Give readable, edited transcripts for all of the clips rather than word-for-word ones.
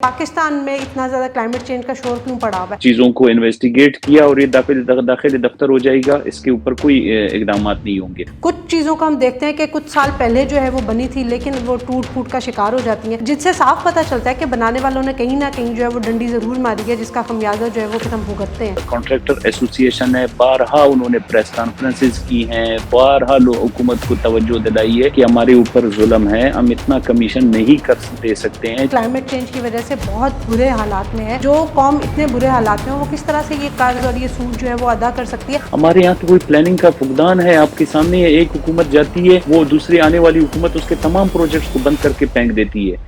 पाकिस्तान में इतना ज़्यादा क्लाइमेट चेंज का शोर क्यों पड़ा हुआ है? चीज़ों को इन्वेस्टिगेट किया और ये दाखिली दफ्तर हो जाएगा, इसके ऊपर कोई इकदामात नहीं होंगे। कुछ चीज़ों को हम देखते हैं कि कुछ साल पहले जो है वो बनी थी, लेकिन वो टूट फूट का शिकार हो जाती हैं, जिससे साफ पता चलता है कि बनाने वालों ने कहीं ना कहीं जो है वो डंडी ज़रूर मारी है, जिसका खमियाजा जो है वो फिर हम भुगतते हैं। कॉन्ट्रैक्टर एसोसिएशन है, बारहा उन्होंने प्रेस कॉन्फ्रेंसेस की हैं, बारहा हुकूमत को तवज्जो दिलाई है कि हमारे ऊपर जुल्म है, हम इतना कमीशन नहीं कर दे सकते हैं। क्लाइमेट चेंज की वजह से बहुत बुरे हालात में है, जो कौम इतने बुरे हालात में है, वो किस तरह से ये कर्ज और ये सूद जो है वो अदा कर सकती है? हमारे यहाँ तो कोई प्लानिंग का फुकदान है, आपके सामने एक हुकूमत जाती है, वो दूसरी आने वाली हुकूमत उसके तमाम प्रोजेक्ट्स को बंद करके फेंक देती है।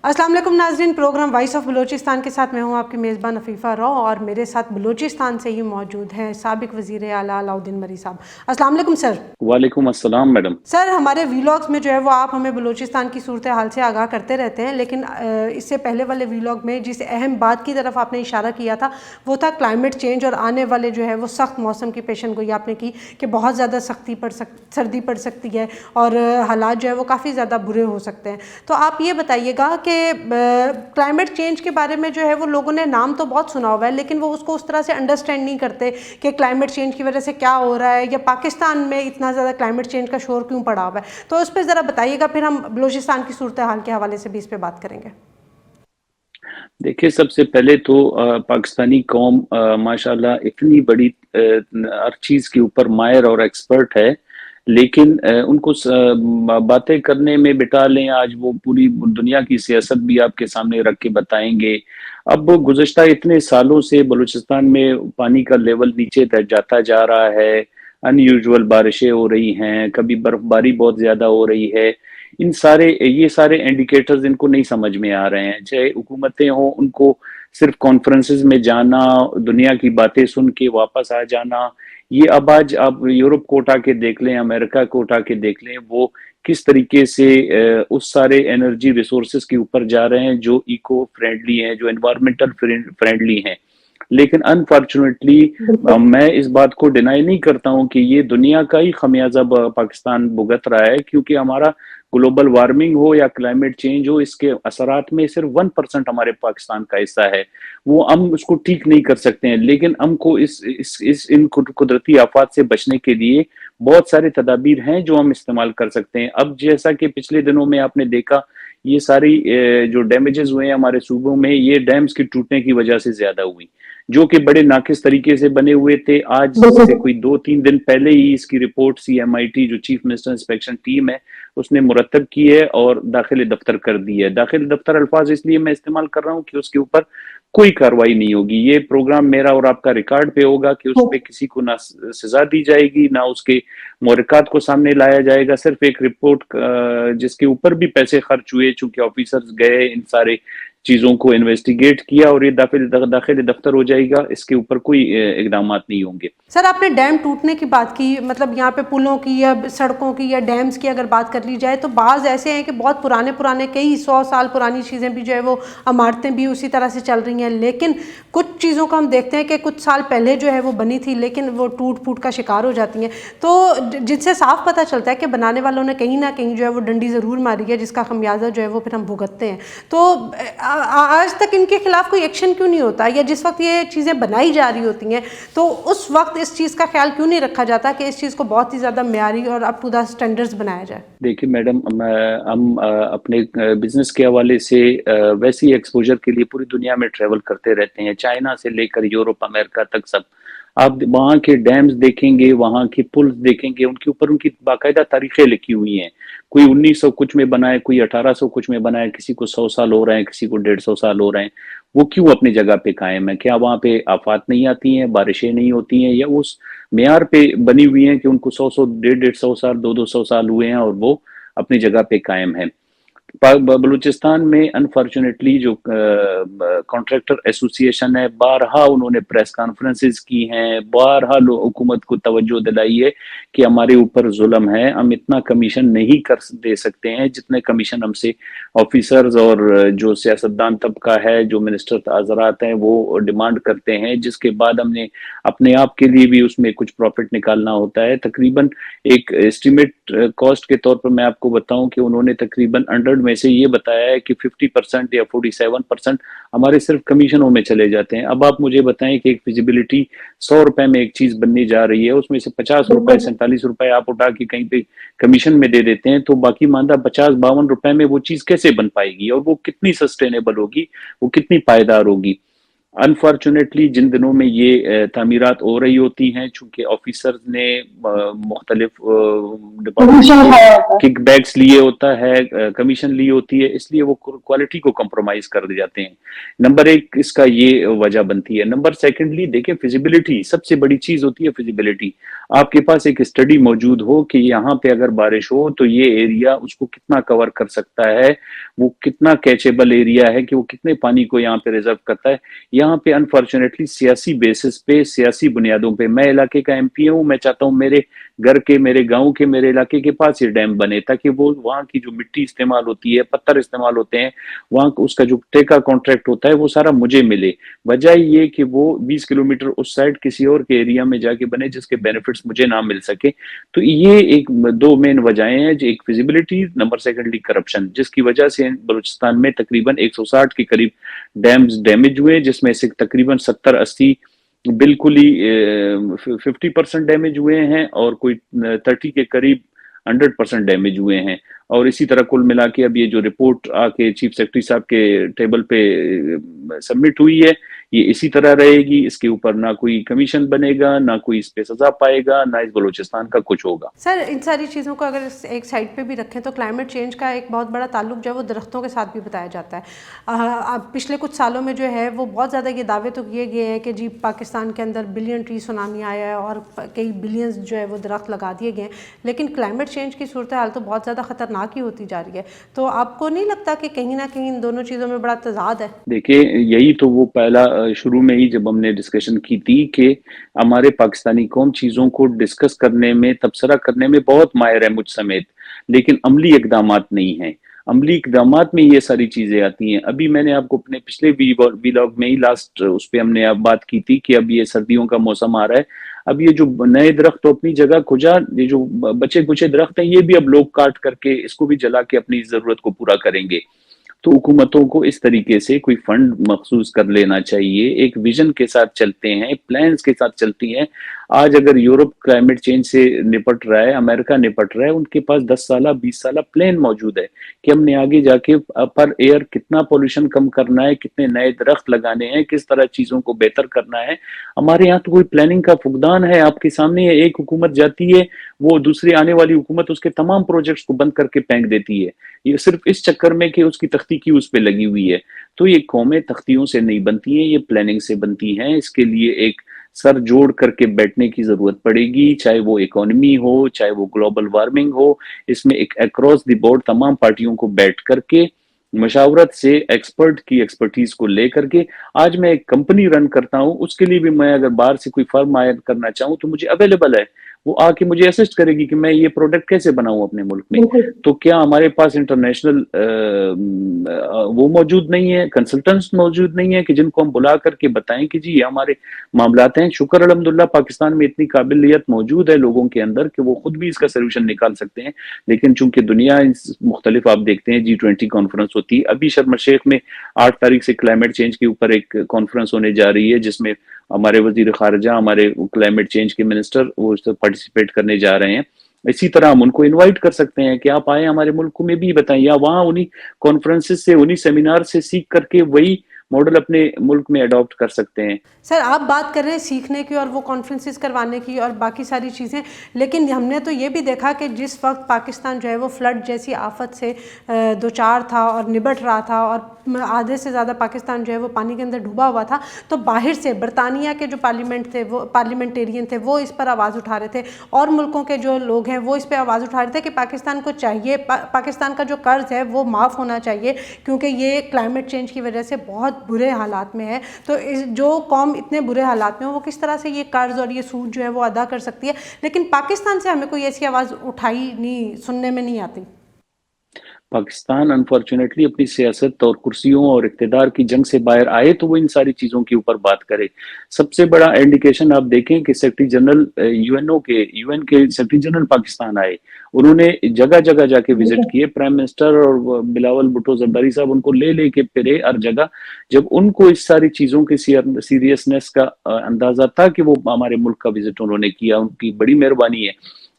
अस्सलाम वालेकुम नाज़रीन, प्रोग्राम वॉइस ऑफ बलोचिस्तान के साथ मैं हूं आपकी मेज़बान अफीफ़ा रॉ, और मेरे साथ बलोचिस्तान से ही मौजूद हैं साबिक वज़ीर आला अलाउद्दीन मरी साहब। अस्सलाम वालेकुम सर। वालेकुम अस्सलाम मैडम। सर, हमारे वीलॉग्स में जो है वो आप हमें बलोचिस्तान की सूरत हाल से आगाह करते रहते हैं, लेकिन इससे पहले वाले वीलॉग में जिस अहम बात की तरफ आपने इशारा किया था वो था क्लाइमेट चेंज और आने वाले जो है वो सख्त मौसम की पेशन गोई आपने की कि बहुत ज़्यादा सर्दी पड़ सकती है और हालात जो है वो काफ़ी ज़्यादा बुरे हो सकते हैं। तो आप ये बताइएगा कि क्लाइमेट चेंज के बारे में जो है वो लोगों ने नाम तो बहुत सुना हुआ है, लेकिन वो उसको उस तरह से अंडरस्टैंड नहीं करते कि क्लाइमेट चेंज की वजह से क्या हो रहा है, या पाकिस्तान में इतना ज़्यादा क्लाइमेट चेंज का शोर क्यों पड़ा हुआ है। तो उस पर ज़रा बताइएगा, फिर हम बलूचिस्तान की सूरत हाल के हवाले से भी इस पर बात करेंगे। देखिए, सबसे पहले तो पाकिस्तानी कौम माशाल्लाह इतनी बड़ी हर चीज़ के ऊपर माहिर और एक्सपर्ट है, लेकिन उनको बातें करने में बिठा लें, आज वो पूरी दुनिया की सियासत भी आपके सामने रख के बताएंगे। अब गुज़श्ता इतने सालों से बलूचिस्तान में पानी का लेवल नीचे जाता जा रहा है, अनयूजुअल बारिशें हो रही हैं, कभी बर्फबारी बहुत ज़्यादा हो रही है। ये सारे इंडिकेटर्स इनको नहीं समझ में आ रहे हैं। चाहे हुकूमतें हों, उनको सिर्फ कॉन्फ्रेंसेस में जाना, दुनिया की बातें सुन के वापस आ जाना, ये अब आज आप यूरोप को उठा के देख लें, अमेरिका को उठा के देख लें, वो किस तरीके से उस सारे एनर्जी रिसोर्सेज के ऊपर जा रहे हैं जो इको फ्रेंडली हैं, जो एनवायरमेंटल फ्रेंडली हैं। लेकिन अनफॉर्चुनेटली मैं इस बात को डिनाई नहीं करता हूं कि ये दुनिया का ही खमियाजा पाकिस्तान भुगत रहा है, क्योंकि हमारा ग्लोबल वार्मिंग हो या क्लाइमेट चेंज हो, इसके असरात में सिर्फ 1% हमारे पाकिस्तान का हिस्सा है। वो हम उसको ठीक नहीं कर सकते हैं, लेकिन हमको इन कुदरती आफात से बचने के लिए बहुत सारे तदाबीर हैं जो हम इस्तेमाल कर सकते हैं। अब जैसा कि पिछले दिनों में आपने देखा, ये सारी जो डैमेजेस हुए हैं हमारे सूबों में, ये डैम्स के टूटने की वजह से ज्यादा हुई, जो कि बड़े नाकिस तरीके से बने हुए थे। आज से कोई 2-3 दिन पहले ही इसकी रिपोर्ट CMIT, जो चीफ मिनिस्टर इंस्पेक्शन टीम है, उसने मुरतब की है और दाखिल दफ्तर कर दी है। दाखिल दफ्तर अल्फाज इसलिए मैं इस्तेमाल कर रहा हूँ कि उसके ऊपर कोई कार्रवाई नहीं होगी। ये प्रोग्राम मेरा और आपका रिकॉर्ड पे होगा कि उस पर किसी को ना सजा दी जाएगी, ना उसके मुहरकात को सामने लाया जाएगा। सिर्फ एक रिपोर्ट जिसके ऊपर भी पैसे खर्च हुए, चूंकि ऑफिसर्स गए, इन सारे चीजों को इन्वेस्टिगेट किया और ये दाखिल दफ्तर हो जाएगा, इसके ऊपर कोई इकदामात नहीं होंगे। सर, आपने डैम टूटने की बात की, मतलब यहाँ पे पुलों की या सड़कों की या डैम्स की अगर बात कर ली जाए तो बाज़ ऐसे हैं कि बहुत पुराने कई 100 साल पुरानी चीज़ें भी जो है वो इमारतें भी उसी तरह से चल रही हैं, लेकिन कुछ चीज़ों को हम देखते हैं कि कुछ साल पहले जो है वो बनी थी, लेकिन वो टूट फूट का शिकार हो जाती हैं। तो जिससे साफ पता चलता है कि बनाने वालों ने कहीं ना कहीं जो है वो डंडी ज़रूर मारी है, जिसका खमियाजा जो है वो फिर हम भुगतते हैं। तो आज तक इनके खिलाफ कोई एक्शन क्यों नहीं होता, या जिस वक्त ये चीज़ें बनाई जा रही होती हैं तो उस वक्त इस चीज़ का ख्याल क्यों नहीं रखा जाता कि इस चीज़ को बहुत ही ज़्यादा म्यारी और अप टू द स्टैंडर्ड्स बनाया जाए? देखिए मैडम, हम अपने बिजनेस के हवाले से वैसी एक्सपोजर के लिए पूरी दुनिया में ट्रेवल करते रहते हैं, चाइना से लेकर यूरोप, अमेरिका तक सब। आप वहाँ के डैम्स देखेंगे, वहाँ के पुल देखेंगे, उनके ऊपर उनकी बाकायदा तारीखें लिखी हुई हैं। कोई 1900 कुछ में बना है, कोई 1800 कुछ में बना है, किसी को 100 साल हो रहे हैं, किसी को 150 साल हो रहे हैं। वो क्यों अपनी जगह पे कायम है? क्या वहाँ पे आफात नहीं आती हैं, बारिशें नहीं होती हैं, या उस मेयार पे बनी हुई हैं कि उनको 100 100 150 100 साल 200 साल हुए हैं और वो अपनी जगह पे कायम है? بلوچستان میں انفارچونیٹلی جو کانٹریکٹر ایسوسی ایشن ہے، بارہا انہوں نے پریس کانفرنسز کی ہیں، بارہا حکومت کو توجہ دلائی ہے کہ ہمارے اوپر ظلم ہے، ہم اتنا کمیشن نہیں کر دے سکتے ہیں جتنے کمیشن ہم سے آفیسرز اور جو سیاستدان طبقہ ہے، جو منسٹر حضرات ہیں، وہ ڈیمانڈ کرتے ہیں، جس کے بعد ہم نے اپنے آپ کے لیے بھی اس میں کچھ پروفٹ نکالنا ہوتا ہے۔ تقریباً ایک اسٹیمیٹ کاسٹ کے طور پر میں آپ کو بتاؤں کہ انہوں نے تقریباً 100 میں سے یہ بتایا ہے کہ 50% یا 47% ہمارے صرف کمیشنوں میں چلے جاتے ہیں۔ اب آپ مجھے بتائیں کہ ایک فیزیبلٹی 100 روپے میں ایک چیز بننے جا رہی ہے، اس میں سے 50 روپے 47 روپے آپ اٹھا کے کہیں پہ کمیشن میں دے دیتے ہیں، تو باقی ماندہ 50-52 روپے میں وہ چیز کیسے بن پائے گی، اور وہ کتنی سسٹینیبل ہوگی، وہ کتنی پائیدار ہوگی؟ انفارچونیٹلی جن دنوں میں یہ تعمیرات ہو رہی ہوتی ہیں، چونکہ آفیسرز نے مختلف ڈپارٹمنٹ کک بیکس لیے ہوتا ہے، کمیشن لی ہوتی ہے، اس لیے وہ کوالٹی کو کمپرومائز کر دے جاتے ہیں۔ نمبر ایک اس کا یہ وجہ بنتی ہے۔ نمبر سیکنڈلی دیکھیں، فیزیبلٹی سب سے بڑی چیز ہوتی ہے۔ فیزیبلٹی آپ کے پاس ایک اسٹڈی موجود ہو کہ یہاں پہ اگر بارش ہو تو یہ ایریا اس کو کتنا کور کر سکتا ہے، وہ کتنا کیچیبل ایریا ہے، کہ وہ کتنے پانی کو یہاں پہ ریزرو کرتا ہے۔ یہاں پہ انفارچونیٹلی سیاسی بیسس پہ، سیاسی بنیادوں پہ، میں علاقے کا ایم پی ہوں، میں چاہتا ہوں میرے گھر کے، میرے گاؤں کے، میرے علاقے کے پاس یہ ڈیم بنے، تاکہ وہ وہاں کی جو مٹی استعمال ہوتی ہے، پتھر استعمال ہوتے ہیں، وہاں اس کا جو ٹیکہ کانٹریکٹ ہوتا ہے وہ سارا مجھے ملے، بجائے یہ کہ وہ 20 کلومیٹر اس سائڈ کسی اور کے ایریا میں جا کے بنے جس کے بینیفٹس مجھے نہ مل سکے۔ تو یہ ایک دو مین وجہیں ہیں، جو ایک فیزیبلٹی، نمبر سیکنڈلی کرپشن، جس کی وجہ سے بلوچستان میں تقریباً 160 کے قریب ڈیمز ڈیمیج ہوئے، جس میں سے تقریباً 70-80 بالکل ہی 50% ڈیمیج ہوئے ہیں، اور کوئی 30 کے قریب 100% ڈیمیج ہوئے ہیں۔ اور اسی طرح کل ملا کے اب یہ جو رپورٹ آ کے چیف سیکرٹری صاحب کے ٹیبل پہ سبمٹ ہوئی ہے، یہ اسی طرح رہے گی، اس کے اوپر نہ کوئی کمیشن بنے گا، نہ کوئی اس پہ سزا پائے گا، نہ اس بلوچستان کا کچھ ہوگا۔ سر ان ساری چیزوں کو اگر ایک سائڈ پہ بھی رکھیں تو کلائمیٹ چینج کا ایک بہت بڑا تعلق جو ہے وہ درختوں کے ساتھ بھی بتایا جاتا ہے۔ اب پچھلے کچھ سالوں میں جو ہے وہ بہت زیادہ یہ دعوے تو کیے گئے ہیں کہ جی پاکستان کے اندر بلین ٹری سونامی آیا ہے اور کئی بلینز جو ہے وہ درخت لگا دیے گئے ہیں، لیکن کلائمیٹ چینج کی صورتحال تو بہت زیادہ خطرناک ہی ہوتی جا رہی ہے۔ تو آپ کو نہیں لگتا کہ کہیں نہ کہیں ان دونوں چیزوں میں بڑا تضاد ہے؟ دیکھیں، یہی تو وہ پہلا شروع میں ہی جب ہم نے ڈسکشن کی تھی کہ ہمارے پاکستانی قوم چیزوں کو ڈسکس کرنے میں، تبصرہ کرنے میں بہت ماہر ہے، مجھ سمیت، لیکن عملی اقدامات نہیں ہیں۔ عملی اقدامات میں یہ ساری چیزیں آتی ہیں۔ ابھی میں نے آپ کو اپنے پچھلے ویلاگ میں ہی لاسٹ اس پہ ہم نے اب بات کی تھی کہ اب یہ سردیوں کا موسم آ رہا ہے، اب یہ جو نئے درخت تو اپنی جگہ کھجا، یہ جو بچے کچے درخت ہیں یہ بھی اب لوگ کاٹ کر کے اس کو بھی جلا کے اپنی ضرورت کو پورا کریں گے۔ تو حکومتوں کو اس طریقے سے کوئی فنڈ مخصوص کر لینا چاہیے، ایک ویژن کے ساتھ چلتے ہیں، پلانز کے ساتھ چلتی ہیں۔ آج اگر یورپ کلائمیٹ چینج سے نپٹ رہا ہے، امریکہ نپٹ رہا ہے، ان کے پاس 10 سالہ 20 سالہ پلان موجود ہے کہ ہم نے آگے جا کے پر ایئر کتنا پولوشن کم کرنا ہے، کتنے نئے درخت لگانے ہیں، کس طرح چیزوں کو بہتر کرنا ہے۔ ہمارے یہاں تو کوئی پلاننگ کا فقدان ہے، آپ کے سامنے ہے، ایک حکومت جاتی ہے، وہ دوسری آنے والی حکومت اس کے تمام پروجیکٹس کو بند کر کے پھینک دیتی ہے، یہ صرف اس چکر میں کہ اس کی تختی کی اس پہ لگی ہوئی ہے۔ تو یہ قومیں تختیوں سے نہیں بنتی ہیں، یہ پلاننگ سے بنتی ہیں۔ اس کے لیے ایک سر جوڑ کر کے بیٹھنے کی ضرورت پڑے گی، چاہے وہ اکانومی ہو، چاہے وہ گلوبل وارمنگ ہو۔ اس میں ایک اکراس دی بورڈ تمام پارٹیوں کو بیٹھ کر کے مشاورت سے، ایکسپرٹ کی ایکسپرٹیز کو لے کر کے، آج میں ایک کمپنی رن کرتا ہوں، اس کے لیے بھی میں اگر باہر سے کوئی فرم ہائر کرنا چاہوں تو مجھے اویلیبل ہے، وہ آ کے مجھے اسسٹ کرے گی کہ میں یہ پروڈکٹ کیسے بناؤں اپنے ملک میں۔ تو کیا ہمارے پاس انٹرنیشنل وہ موجود نہیں ہے، کنسلٹنٹس موجود نہیں ہے کہ جن کو ہم بلا کر کے بتائیں کہ جی یہ ہمارے معاملات ہیں؟ شکر الحمدللہ پاکستان میں اتنی قابلیت موجود ہے لوگوں کے اندر کہ وہ خود بھی اس کا سلوشن نکال سکتے ہیں، لیکن چونکہ دنیا مختلف، آپ دیکھتے ہیں G20 کانفرنس ہوتی ہے، ابھی شرم الشیخ میں 8 تاریخ سے کلائمیٹ چینج کے اوپر ایک کانفرنس ہونے جا رہی ہے، جس میں ہمارے وزیر خارجہ، ہمارے کلائمیٹ چینج کے منسٹر وہ پارٹیسپیٹ کرنے جا رہے ہیں۔ اسی طرح ہم ان کو انوائٹ کر سکتے ہیں کہ آپ آئیں ہمارے ملک میں بھی بتائیں، یا وہاں انہی کانفرنسز سے، انہی سیمینار سے سیکھ کر کے وہی मॉडल अपने मुल्क में अडॉप्ट कर सकते हैं। सर आप बात कर रहे हैं सीखने की और वो कॉन्फ्रेंसेस करवाने की और बाकी सारी चीज़ें, लेकिन हमने तो ये भी देखा कि जिस वक्त पाकिस्तान जो है वो फ्लड जैसी आफत से दो चार था और निपट रहा था और आधे से ज़्यादा पाकिस्तान जो है वो पानी के अंदर डूबा हुआ था, तो बाहर से बरतानिया के जो पार्लियामेंटेरियन थे वो इस पर आवाज़ उठा रहे थे, और मुल्कों के जो लोग हैं वो इस पर आवाज़ उठा रहे थे कि पाकिस्तान को चाहिए, पाकिस्तान का जो कर्ज है वो माफ़ होना चाहिए, क्योंकि ये क्लाइमेट चेंज की वजह से बहुत बुरे हालात में है। तो जो कौम इतने बुरे हालात में हो वो किस तरह से ये कर्ज और ये सूद जो है वो अदा कर सकती है, लेकिन पाकिस्तान से हमें कोई ऐसी आवाज़ उठाई नहीं, सुनने में नहीं आती। पाकिस्तान अनफॉर्चुनेटली अपनी सियासत और कुर्सियों और इक़्तिदार की जंग से बाहर आए तो वो इन सारी चीज़ों के ऊपर बात करे। सबसे बड़ा इंडिकेशन आप देखें कि सेक्रेटरी जनरल यूएन के सेक्रेटरी जनरल पाकिस्तान आए, उन्होंने जगह-जगह जाके विजिट किए, प्राइम मिनिस्टर और बिलावल भुट्टो ज़रदारी साहब उनको ले के फिरे हर जगह। जब उनको इस सारी चीज़ों की सीरियसनेस का अंदाज़ा था कि वो हमारे मुल्क का विजिट उन्होंने किया, उनकी बड़ी मेहरबानी है।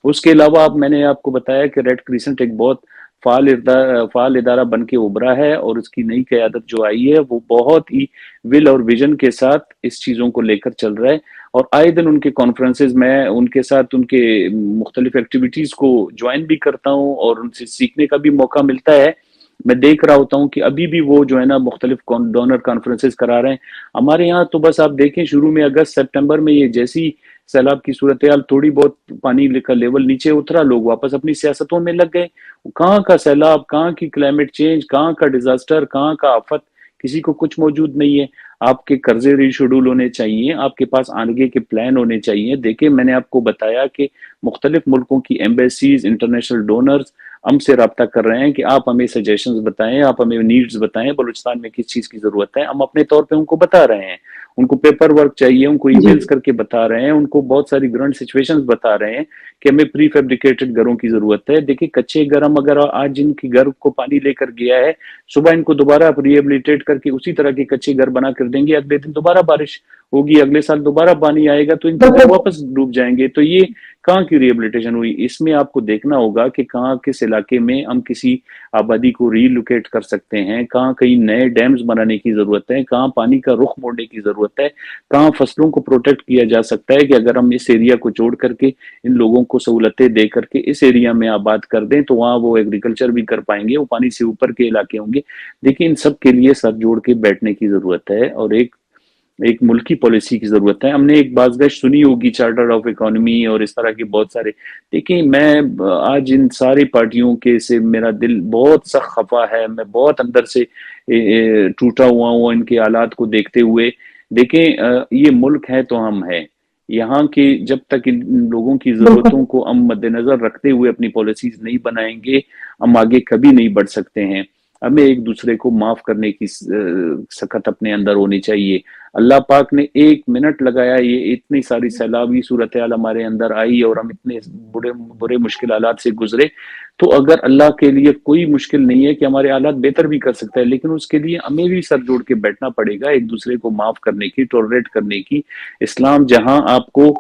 उसके अलावा मैंने आपको बताया कि रेड क्रिसेंट एक बहुत फ़ाल इदारा बन के उभरा है और उसकी नई क़यादत जो आई है वो बहुत ही विल और विजन के साथ इस चीज़ों को लेकर चल रहा है, और आए दिन उनके कॉन्फ्रेंसेस में उनके साथ उनके मुख्तलिफ एक्टिविटीज़ को ज्वाइन भी करता हूँ और उनसे सीखने का भी मौका मिलता है। मैं देख रहा होता हूँ कि अभी भी वो जो है ना मुख्तलिफ डोनर कॉन्फ्रेंसेस करा रहे हैं। हमारे यहाँ तो बस आप देखें शुरू में अगस्त सितंबर में ये जैसी सैलाब की सूरत हाल, थोड़ी बहुत पानी का लेवल नीचे उतरा, लोग वापस अपनी सियासतों में लग गए। कहाँ का सैलाब, कहाँ की क्लाइमेट चेंज, कहाँ का डिजास्टर, कहाँ का आफत, किसी को कुछ मौजूद नहीं है। आपके कर्जे रीशेड्यूल होने चाहिए, आपके पास आगे के प्लान होने चाहिए। देखिए मैंने आपको बताया कि मुख्तलिफ मुल्कों की एम्बेसीज, इंटरनेशनल डोनर्स हमसे रब्ता कर रहे हैं कि आप हमें सजेशंस बताएं, आप हमें नीड्स बताएं, बलूचिस्तान में किस चीज़ की ज़रूरत है। हम अपने तौर पे उनको बता रहे हैं, उनको पेपर वर्क चाहिए, उनको ईमेल्स करके बता रहे हैं, उनको बहुत सारी ग्राउंड सिचुएशंस बता रहे हैं कि हमें प्री फैब्रिकेटेड घरों की ज़रूरत है। देखिए कच्चे घर, हम अगर आज जिनकी घर को पानी लेकर गया है, सुबह इनको दोबारा रिहेबिलिटेट करके उसी तरह के कच्चे घर बना कर देंगे, अगले दिन दोबारा बारिश होगी, अगले साल दोबारा पानी आएगा तो इनके घर वापस डूब जाएंगे। तो ये कहाँ की रिहेबिलिटेशन हुई? इसमें आपको देखना होगा कि कहाँ किस इलाके में हम किसी आबादी को रीलोकेट कर सकते हैं, कहाँ कहीं नए डैम्स बनाने की जरूरत है, कहाँ पानी का रुख मोड़ने की जरूरत है, कहाँ फसलों को प्रोटेक्ट किया जा सकता है कि अगर हम इस एरिया को छोड़ करके इन लोगों को सहूलतें दे करके इस एरिया में आबाद कर दें तो वहाँ वो एग्रीकल्चर भी कर पाएंगे, वो पानी से ऊपर के इलाके होंगे। देखिए इन सब के लिए सर जोड़ के बैठने की जरूरत है और एक मुल्की पॉलिसी की जरूरत है। हमने एक बाज़गश सुनी होगी चार्टर ऑफ इकोनॉमी और इस तरह के बहुत सारे। देखिए मैं आज इन सारी पार्टियों के से मेरा दिल बहुत सख्त खफा है, मैं बहुत अंदर से टूटा हुआ हूँ इनके हालात को देखते हुए। देखें ये मुल्क है तो हम है, यहाँ के जब तक इन लोगों की जरूरतों को हम मद्देनजर रखते हुए अपनी पॉलिसीज नहीं बनाएंगे हम आगे कभी नहीं बढ़ सकते हैं। हमें एक दूसरे को माफ करने की सकत अपने अंदर होनी चाहिए। अल्लाह पाक ने 1 मिनट लगाया, ये इतनी सारी सैलाबी सूरत हाल हमारे अंदर आई और हम इतने बुरे मुश्किल हालात से गुजरे। तो अगर अल्लाह के लिए कोई मुश्किल नहीं है कि हमारे हालात बेहतर भी कर सकता है, लेकिन उसके लिए हमें भी सर जोड़ के बैठना पड़ेगा, एक दूसरे को माफ करने की, टॉलरेट करने की। इस्लाम जहां आपको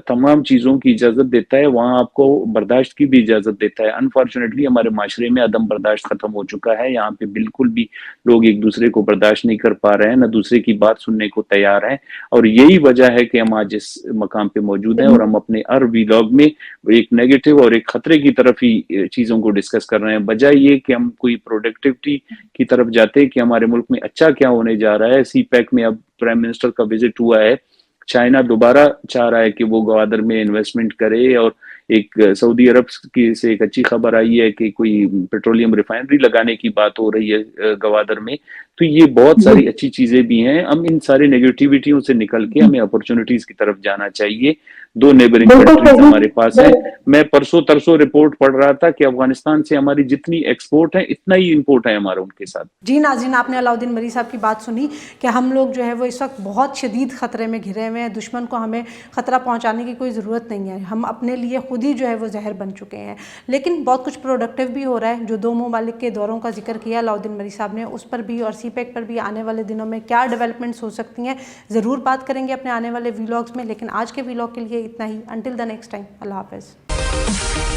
तमाम चीज़ों की इजाज़त देता है वहाँ आपको बर्दाश्त की भी इजाज़त देता है। अनफॉर्चुनेटली हमारे माशरे में अदम बर्दाश्त ख़त्म हो चुका है, यहाँ पे बिल्कुल भी लोग एक दूसरे को बर्दाश्त नहीं कर पा रहे हैं, न दूसरे की बात सुनने को तैयार हैं। और यही वजह है कि हम आज इस मकाम पे मौजूद हैं और हम अपने हर व्लॉग में एक नेगेटिव और एक खतरे की तरफ ही चीज़ों को डिस्कस कर रहे हैं, बजाय ये कि हम कोई प्रोडक्टिविटी की तरफ जाते हैं कि हमारे मुल्क में अच्छा क्या होने जा रहा है। CPEC में अब प्राइम मिनिस्टर का विजिट हुआ है, चाइना दोबारा चाह रहा है कि वो गवादर में इन्वेस्टमेंट करे, और एक सऊदी अरब की से एक अच्छी खबर आई है कि कोई पेट्रोलियम रिफाइनरी लगाने की बात हो रही है गवादर में। तो ये बहुत सारी अच्छी चीजें भी हैं। हम इन सारी नेगेटिविटियों से निकल के हमें अपॉर्चुनिटीज की तरफ जाना चाहिए। 2 नेबरिंग कंट्रीज हमारे पास है। मैं परसों तरसों रिपोर्ट पढ़ रहा था कि अफगानिस्तान से हमारी जितनी एक्सपोर्ट है इतना ही इंपोर्ट है हमारा उनके साथ। जी नाज़रीन, आपने अलाउद्दीन मरी साहब की बात सुनी कि हम लोग जो है वो इस वक्त बहुत शदीद ख़तरे में घिरे हुए हैं, दुश्मन को हमें ख़तरा पहुंचाने की कोई ज़रूरत नहीं है, हम अपने लिए खुद ही जो है वो जहर बन चुके हैं। लेकिन बहुत कुछ प्रोडक्टिव भी हो रहा है। जो 2 ममालिक के दौरों का जिक्र किया अलाउद्दीन मरी साहब ने, उस पर भी और CPEC पर भी आने वाले दिनों में क्या डेवलपमेंट्स हो सकती हैं ज़रूर बात करेंगे अपने आने वाले व्लॉग्स में। लेकिन आज के व्लॉग के लिए इतना ही। अंटिल द नेक्स्ट टाइम, अल्लाह हाफ़िज़।